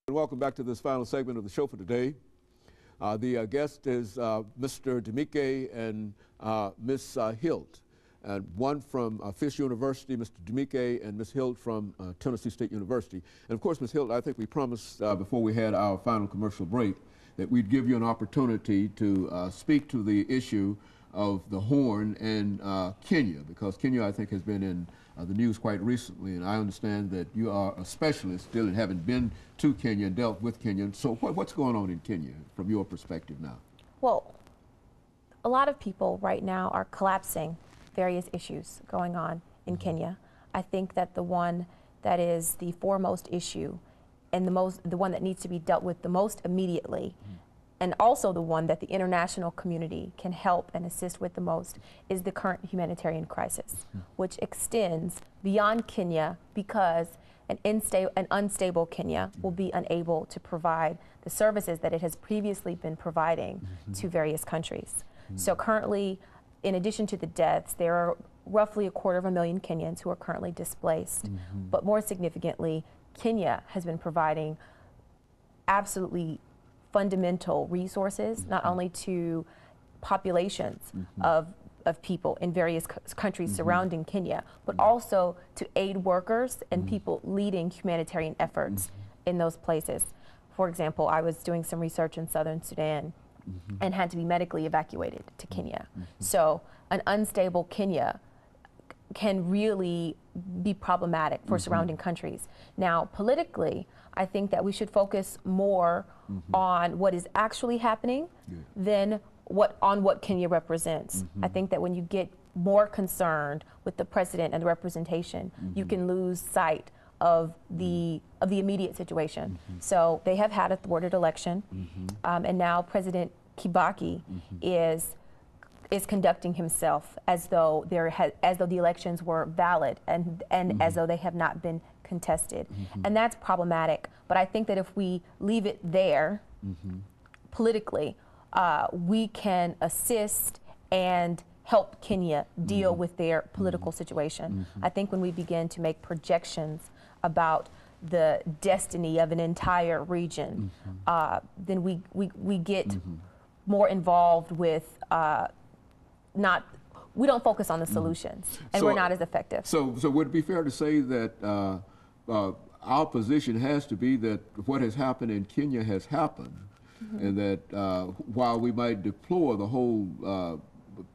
Welcome back to this final segment of the show for today. The guest is Mr. Demeke and Ms. Hilt, and one from Fisk University, Mr. Demeke, and Ms. Hilt from Tennessee State University. And of course, Ms. Hilt, I think we promised before we had our final commercial break that we'd give you an opportunity to speak to the issue of the Horn and Kenya, because Kenya, I think, has been in the news quite recently, and I understand that you are a specialist still and having been to Kenya and dealt with Kenya. So what's going on in Kenya from your perspective now? Well, a lot of people right now are collapsing various issues going on in Kenya. I think that the one that is the foremost issue and the one that needs to be dealt with the most immediately, and also the one that the international community can help and assist with the most, is the current humanitarian crisis, which extends beyond Kenya, because an unstable Kenya will be unable to provide the services that it has previously been providing to various countries. So currently, in addition to the deaths, there are roughly 250,000 Kenyans who are currently displaced. But more significantly, Kenya has been providing absolutely fundamental resources, not only to populations of people in various countries surrounding Kenya, but also to aid workers and people leading humanitarian efforts in those places. For example, I was doing some research in southern Sudan and had to be medically evacuated to Kenya. So an unstable Kenya can really be problematic for surrounding countries. Now, politically, I think that we should focus more on what is actually happening than what Kenya represents. I think that when you get more concerned with the president and the representation, you can lose sight of the immediate situation. So they have had a thwarted election, and now President Kibaki is conducting himself as though the elections were valid and as though they have not been contested. And that's problematic. But I think that if we leave it there politically, we can assist and help Kenya deal with their political situation. I think when we begin to make projections about the destiny of an entire region, then we get more involved with we don't focus on the solutions, and so we're not as effective. So would it be fair to say that our position has to be that what has happened in Kenya has happened, and that while we might deplore the whole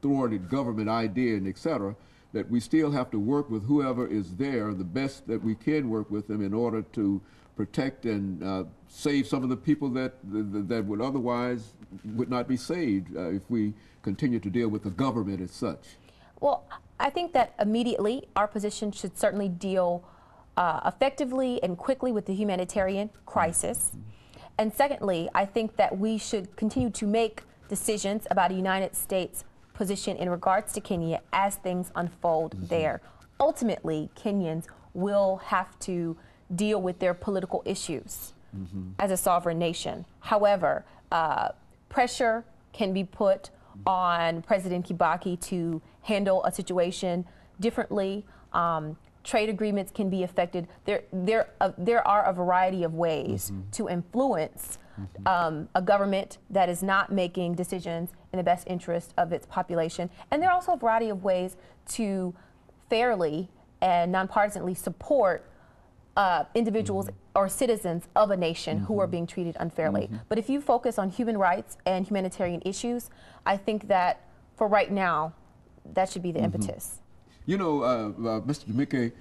thwarted government idea and et cetera, that we still have to work with whoever is there the best that we can work with them in order to protect and save some of the people that would otherwise would not be saved if we continue to deal with the government as such? Well, I think that immediately our position should certainly deal effectively and quickly with the humanitarian crisis. And secondly, I think that we should continue to make decisions about a United States position in regards to Kenya as things unfold there. Ultimately, Kenyans will have to deal with their political issues as a sovereign nation. However, pressure can be put on President Kibaki to handle a situation differently. Trade agreements can be affected. There are a variety of ways to influence a government that is not making decisions in the best interest of its population. And there are also a variety of ways to fairly and nonpartisanly support individuals or citizens of a nation who are being treated unfairly. But if you focus on human rights and humanitarian issues, I think that for right now, that should be the impetus. You know, Mr. Demeke,